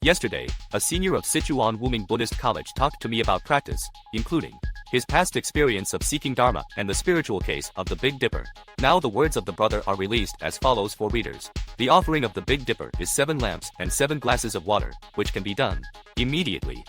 Yesterday, a senior of Sichuan Wuming Buddhist College talked to me about practice, including his past experience of seeking Dharma and the spiritual case of the Big Dipper. Now the words of the brother are released as follows for readers. The offering of the Big Dipper is 7 lamps and 7 glasses of water, which can be done immediately.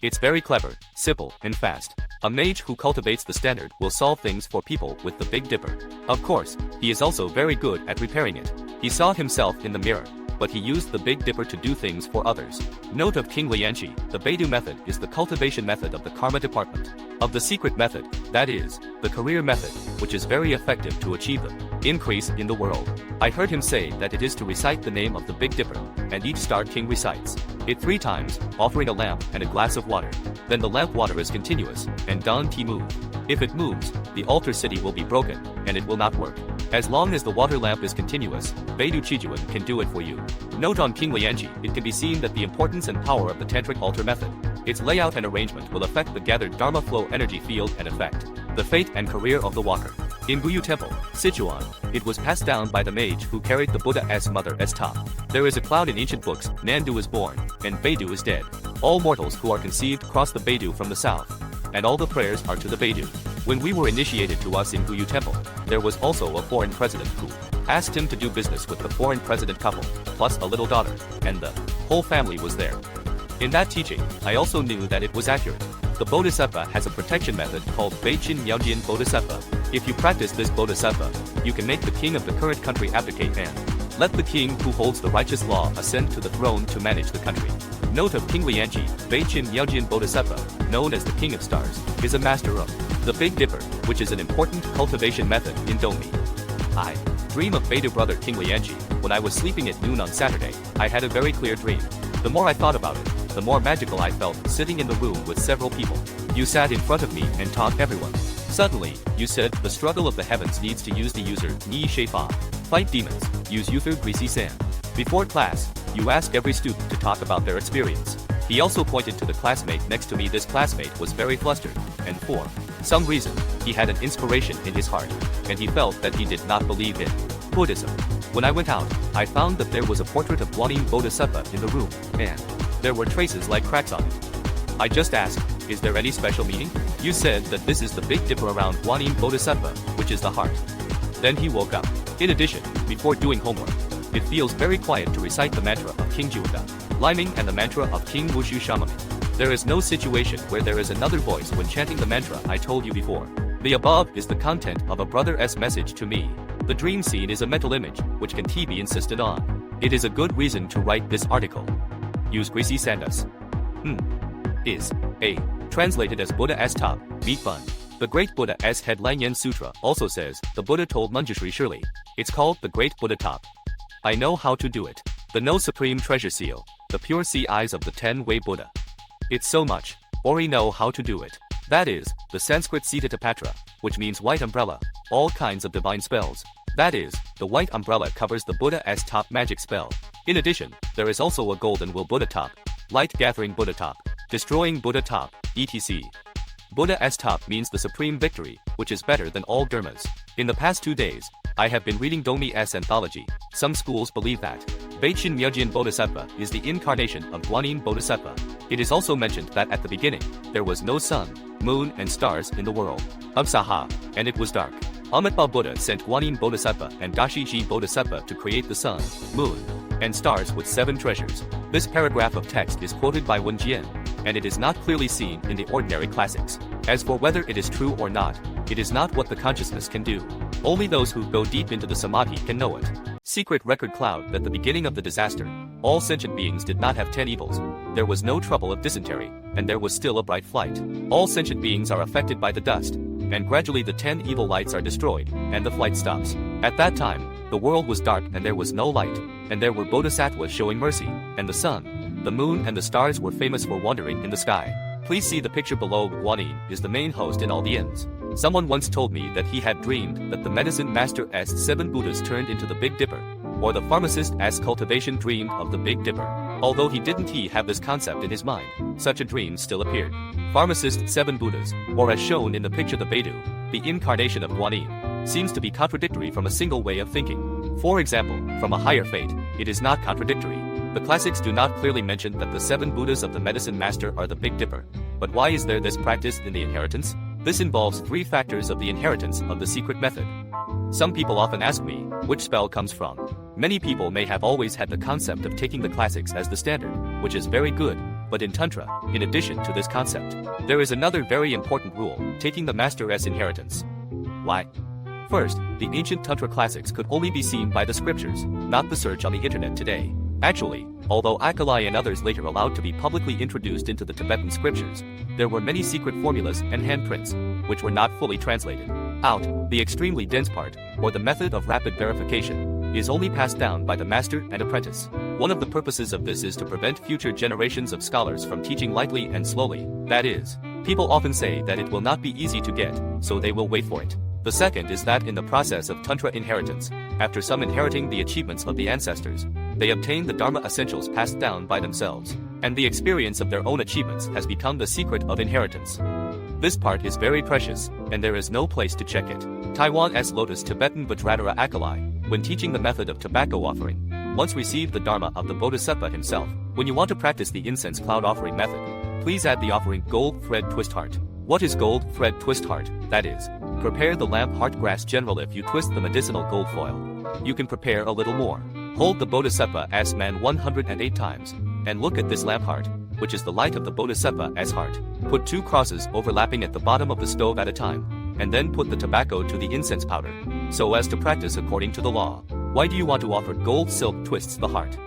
It's very clever, simple, and fast. A mage who cultivates the standard will solve things for people with the Big Dipper. Of course, he is also very good at repairing it. He saw himself in the mirror, but he used the Big Dipper to do things for others. Note of Qinglian Pond, the Beidou method is the cultivation method of the karma department. Of the secret method, that is, the career method, which is very effective to achieve the increase in the world. I heard him say that it is to recite the name of the Big Dipper, and each star king recites it 3 times, offering a lamp and a glass of water. Then the lamp water is continuous, and Zhunti move. If it moves, the altar city will be broken, and it will not work. As long as the water lamp is continuous, Beidou Qijuan can do it for you. Note on Qinglian Pond, it can be seen that the importance and power of the tantric altar method. Its layout and arrangement will affect the gathered Dharma flow energy field and affect the fate and career of the walker. In Beidou Temple, Sichuan, it was passed down by the mage who carried the Buddha's mother's top. There is a cloud in ancient books, Nandu is born, and Beidou is dead. All mortals who are conceived cross the Beidou from the south, and all the prayers are to the Beidou. When we were initiated to us in Beidou Temple, there was also a foreign president who asked him to do business with the foreign president couple, plus a little daughter, and the whole family was there. In that teaching, I also knew that it was accurate. The Bodhisattva has a protection method called Qinglian Bodhisattva. If you practice this Bodhisattva, you can make the king of the current country abdicate and let the king who holds the righteous law ascend to the throne to manage the country. Note of Qinglian Qinglian Bodhisattva, known as the King of Stars, is a master of the Big Dipper, which is an important cultivation method in Domi. I dream of Beidou brother Qinglian Pond. When I was sleeping at noon on Saturday, I had a very clear dream. The more I thought about it, the more magical I felt sitting in the room with several people. You sat in front of me and taught everyone. Suddenly, you said, the struggle of the heavens needs to use the user Ni Sheifa. Fight demons, use ether greasy sand. Before class, you ask every student to talk about their experience. He also pointed to the classmate next to me. This classmate was very flustered, and for some reason, he had an inspiration in his heart, and he felt that he did not believe in Buddhism. When I went out, I found that there was a portrait of Qinglian Bodhisattva in the room, and there were traces like cracks on it. I just asked, is there any special meaning? You said that this is the Big Dipper around Qinglian Bodhisattva, which is the heart. Then he woke up. In addition, before doing homework, it feels very quiet to recite the mantra of King Juda, Liming and the mantra of King Wushu Shamami. There is no situation where there is another voice when chanting the mantra I told you before. The above is the content of a brother's message to me. The dream scene is a mental image, which can be insisted on. It is a good reason to write this article. Use greasy sandas. Is a translated as Buddha's top, meat bun. The Great Buddha's Head Langyan Sutra also says, the Buddha told Manjushri Shirley. It's called the Great Buddha Top. I know how to do it. The No Supreme Treasure Seal, the pure sea eyes of the 10-way Buddha. It's so much, Ori know how to do it. That is, the Sanskrit Sitatapatra, which means white umbrella, all kinds of divine spells. That is, the white umbrella covers the Buddha's top magic spell. In addition, there is also a golden will Buddha top, light gathering Buddha top, destroying Buddha top, etc. Buddha's top means the supreme victory, which is better than all dharmas. In the past 2 days, I have been reading Domi's anthology. Some schools believe that Qinglian Bodhisattva is the incarnation of Qinglian Bodhisattva. It is also mentioned that at the beginning, there was no sun, moon, and stars in the world of Saha, and it was dark. Amitabha Buddha sent Qinglian Bodhisattva and Dashiji Bodhisattva to create the sun, moon, and stars with 7 treasures. This paragraph of text is quoted by Wenjian, and it is not clearly seen in the ordinary classics. As for whether it is true or not, it is not what the consciousness can do. Only those who go deep into the samadhi can know it. Secret record cloud that the beginning of the disaster, all sentient beings did not have 10 evils. There was no trouble of dysentery, and there was still a bright flight. All sentient beings are affected by the dust, and gradually the 10 evil lights are destroyed, and the flight stops. At that time, the world was dark and there was no light, and there were bodhisattvas showing mercy, and the sun, the moon and the stars were famous for wandering in the sky. Please see the picture below. Guanyin is the main host in all the inns. Someone once told me that he had dreamed that the medicine master as 7 Buddhas turned into the Big Dipper, or the pharmacist as cultivation dreamed of the Big Dipper. Although he didn't have this concept in his mind, such a dream still appeared. Pharmacist 7 Buddhas, or as shown in the picture the Beidou, the incarnation of Guanyin, seems to be contradictory from a single way of thinking. For example, from a higher fate, it is not contradictory. The classics do not clearly mention that the 7 Buddhas of the medicine master are the Big Dipper. But why is there this practice in the inheritance? This involves 3 factors of the inheritance of the secret method. Some people often ask me, which spell comes from? Many people may have always had the concept of taking the classics as the standard, which is very good, but in Tantra, in addition to this concept, there is another very important rule, taking the master as inheritance. Why? First, the ancient Tantra classics could only be seen by the scriptures, not the search on the internet today. Actually, although Akalai and others later allowed to be publicly introduced into the Tibetan scriptures, there were many secret formulas and handprints, which were not fully translated out. The extremely dense part, or the method of rapid verification, is only passed down by the master and apprentice. One of the purposes of this is to prevent future generations of scholars from teaching lightly and slowly. That is, people often say that it will not be easy to get, so they will wait for it. The second is that in the process of Tantra inheritance, after some inheriting the achievements of the ancestors, they obtain the Dharma essentials passed down by themselves, and the experience of their own achievements has become the secret of inheritance. This part is very precious, and there is no place to check it. Taiwan's Lotus Tibetan Vajradhara Akalai, when teaching the method of tobacco offering, once received the Dharma of the Bodhisattva himself. When you want to practice the incense cloud offering method, please add the offering gold thread twist heart. What is gold thread twist heart? That is, prepare the lamp heart grass general. If you twist the medicinal gold foil, you can prepare a little more. Hold the Bodhisattva as man 108 times, and look at this lamp heart, which is the light of the Bodhisattva as heart. Put 2 crosses overlapping at the bottom of the stove at a time, and then put the tobacco to the incense powder, so as to practice according to the law. Why do you want to offer gold silk twists the heart?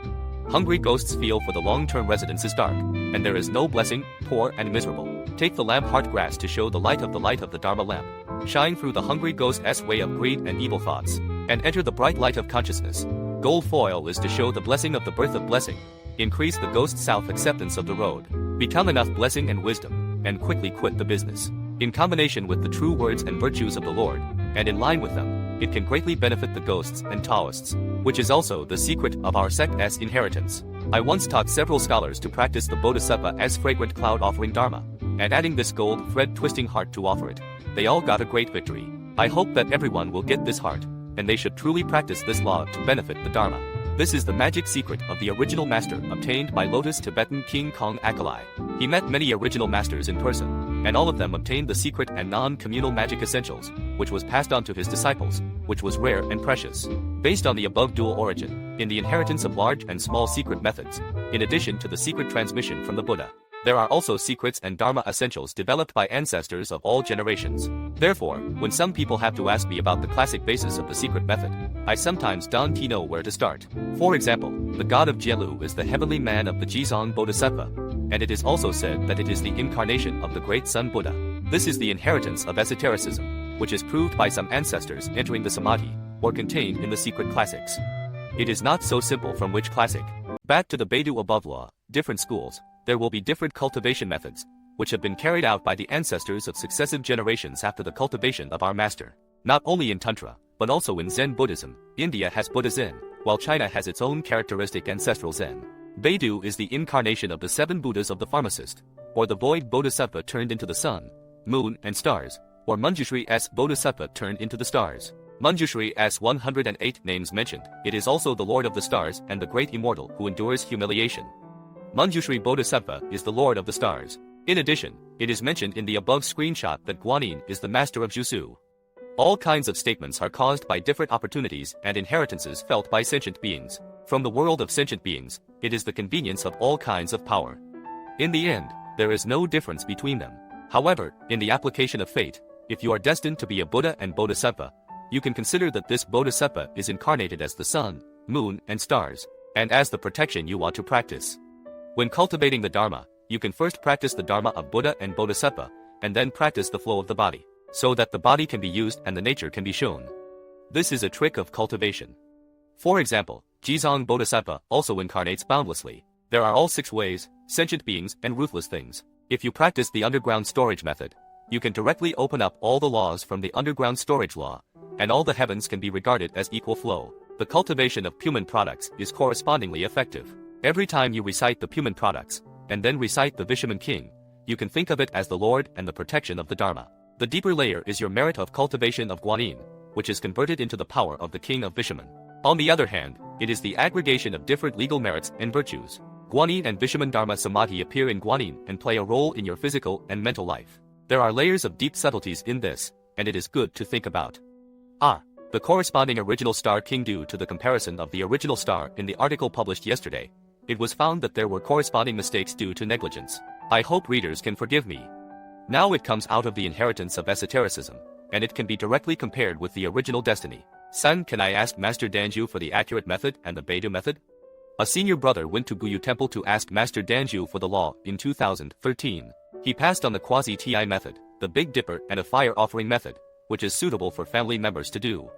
Hungry ghosts feel for the long-term residence is dark, and there is no blessing, poor and miserable. Take the lamp heart grass to show the light of the Dharma lamp. Shine through the hungry ghost's way of greed and evil thoughts, and enter the bright light of consciousness. Gold foil is to show the blessing of the birth of blessing. Increase the ghost's self-acceptance of the road. Become enough blessing and wisdom, and quickly quit the business. In combination with the true words and virtues of the Lord, and in line with them, it can greatly benefit the ghosts and Taoists, which is also the secret of our sect's inheritance. I once taught several scholars to practice the Bodhisattva as fragrant cloud offering Dharma, and adding this gold thread twisting heart to offer it. They all got a great victory. I hope that everyone will get this heart, and they should truly practice this law to benefit the Dharma. This is the magic secret of the original master obtained by Lotus Tibetan King Kong Akalai. He met many original masters in person, and all of them obtained the secret and non-communal magic essentials, which was passed on to his disciples, which was rare and precious. Based on the above dual origin, in the inheritance of large and small secret methods, in addition to the secret transmission from the Buddha, there are also secrets and Dharma essentials developed by ancestors of all generations. Therefore, when some people have to ask me about the classic basis of the secret method, I sometimes don't know where to start. For example, the god of Jielu is the heavenly man of the Jizong Bodhisattva, and it is also said that it is the incarnation of the great Sun Buddha. This is the inheritance of esotericism, which is proved by some ancestors entering the Samadhi, or contained in the secret classics. It is not so simple from which classic. Back to the Beidou above law, different schools, there will be different cultivation methods, which have been carried out by the ancestors of successive generations after the cultivation of our master. Not only in Tantra, but also in Zen Buddhism, India has Buddha Zen, while China has its own characteristic ancestral Zen. Beidou is the incarnation of the 7 Buddhas of the pharmacist, or the void Bodhisattva turned into the sun, moon, and stars, or Manjushri's Bodhisattva turned into the stars. Manjushri's 108 names mentioned, it is also the Lord of the Stars and the great immortal who endures humiliation. Manjushri Bodhisattva is the Lord of the Stars. In addition, it is mentioned in the above screenshot that Guanyin is the master of Jushu. All kinds of statements are caused by different opportunities and inheritances felt by sentient beings. From the world of sentient beings, it is the convenience of all kinds of power. In the end, there is no difference between them. However, in the application of fate, if you are destined to be a Buddha and Bodhisattva, you can consider that this Bodhisattva is incarnated as the sun, moon, and stars, and as the protection you want to practice. When cultivating the Dharma, you can first practice the Dharma of Buddha and Bodhisattva, and then practice the flow of the body, so that the body can be used and the nature can be shown. This is a trick of cultivation. For example, Jizong Bodhisattva also incarnates boundlessly. There are all 6 ways, sentient beings and ruthless things. If you practice the underground storage method, you can directly open up all the laws from the underground storage law, and all the heavens can be regarded as equal flow. The cultivation of Puman products is correspondingly effective. Every time you recite the Puman products, and then recite the Vishaman King, you can think of it as the Lord and the protection of the Dharma. The deeper layer is your merit of cultivation of Guanyin, which is converted into the power of the King of Vishaman. On the other hand, it is the aggregation of different legal merits and virtues. Guanyin and Vishaman Dharma Samadhi appear in Guanyin and play a role in your physical and mental life. There are layers of deep subtleties in this, and it is good to think about. The corresponding original star king. Due to the comparison of the original star in the article published yesterday, it was found that there were corresponding mistakes due to negligence. I hope readers can forgive me. Now it comes out of the inheritance of esotericism, and it can be directly compared with the original destiny. Son, can I ask Master Danju for the accurate method and the Beidou method? A senior brother went to Guyu Temple to ask Master Danju for the law in 2013. He passed on the quasi-TI method, the Big Dipper and a fire offering method, which is suitable for family members to do.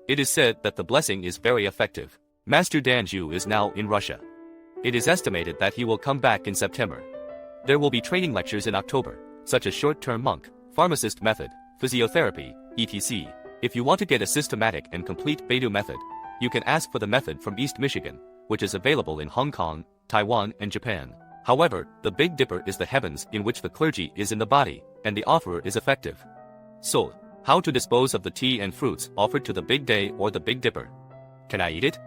It is said that the blessing is very effective. Master Danju is now in Russia. It is estimated that he will come back in September. There will be training lectures in October, such as short-term monk, pharmacist method, physiotherapy, etc. If you want to get a systematic and complete Beidou method, you can ask for the method from East Michigan, which is available in Hong Kong, Taiwan and Japan. However, the Big Dipper is the heavens in which the clergy is in the body, and the offerer is effective. So, how to dispose of the tea and fruits offered to the Big Day or the Big Dipper? Can I eat it?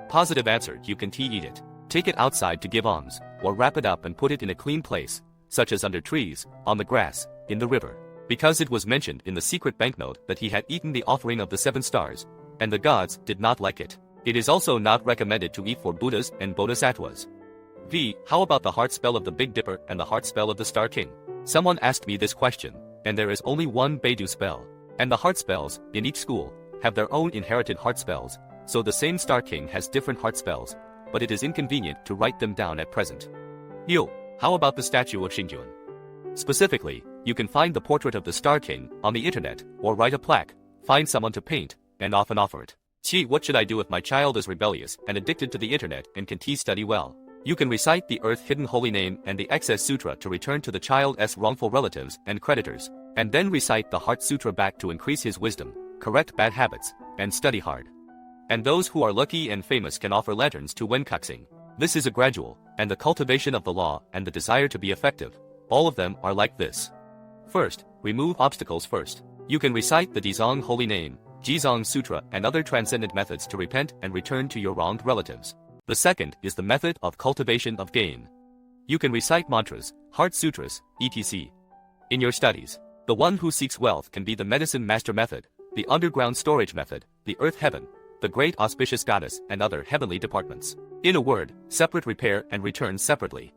Positive answer, you can eat it. Take it outside to give alms, or wrap it up and put it in a clean place, such as under trees, on the grass, in the river. Because it was mentioned in the secret banknote that he had eaten the offering of the 7 stars, and the gods did not like it. It is also not recommended to eat for Buddhas and Bodhisattvas. How about the heart spell of the Big Dipper and the heart spell of the Star King? Someone asked me this question, and there is only one Beidou spell. And the heart spells, in each school, have their own inherited heart spells, so the same Star King has different heart spells, but it is inconvenient to write them down at present. How about the statue of Xingyun? Specifically, you can find the portrait of the Star King on the internet, or write a plaque, find someone to paint, and often offer it. What should I do if my child is rebellious and addicted to the internet and can study well? You can recite the Earth Hidden Holy Name and the Excess Sutra to return to the child's wrongful relatives and creditors, and then recite the Heart Sutra back to increase his wisdom, correct bad habits, and study hard. And those who are lucky and famous can offer lanterns to Wenkaxing. This is a gradual, and the cultivation of the law and the desire to be effective. All of them are like this. First, remove obstacles first. You can recite the Dizong Holy Name, Jizong Sutra and other transcendent methods to repent and return to your wronged relatives. The second is the method of cultivation of gain. You can recite mantras, heart sutras, etc. in your studies. The one who seeks wealth can be the medicine master method, the underground storage method, the earth heaven, the great auspicious goddess and other heavenly departments. In a word, separate repair and return separately.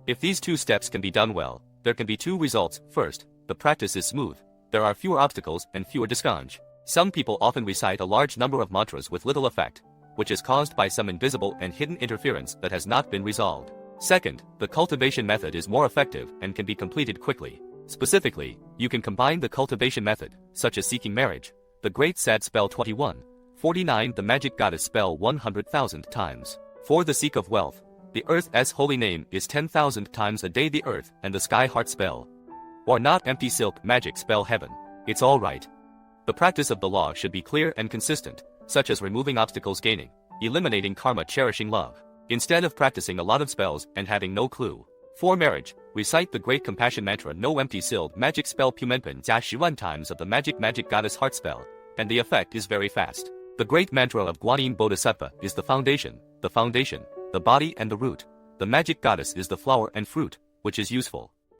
If these 2 steps can be done well, there can be 2 results. First, the practice is smooth. There are fewer obstacles and fewer discourage. Some people often recite a large number of mantras with little effect, which is caused by some invisible and hidden interference that has not been resolved. Second, the cultivation method is more effective and can be completed quickly. Specifically, you can combine the cultivation method, such as seeking marriage, the great sad spell 2149, the magic goddess spell 100,000 times. For the seek of wealth, the earth's holy name is 10,000 times a day, the earth and the sky heart spell. Or not empty silk magic spell heaven. It's all right. The practice of the law should be clear and consistent, such as removing obstacles, gaining, eliminating karma, cherishing love. Instead of practicing a lot of spells and having no clue. For marriage, recite the great compassion mantra, no empty sealed magic spell Pumenpen jia 10,000 times of the magic goddess heart spell, and the effect is very fast. The great mantra of Guanyin Bodhisattva is the foundation, the body and the root. The magic goddess is the flower and fruit, which is useful.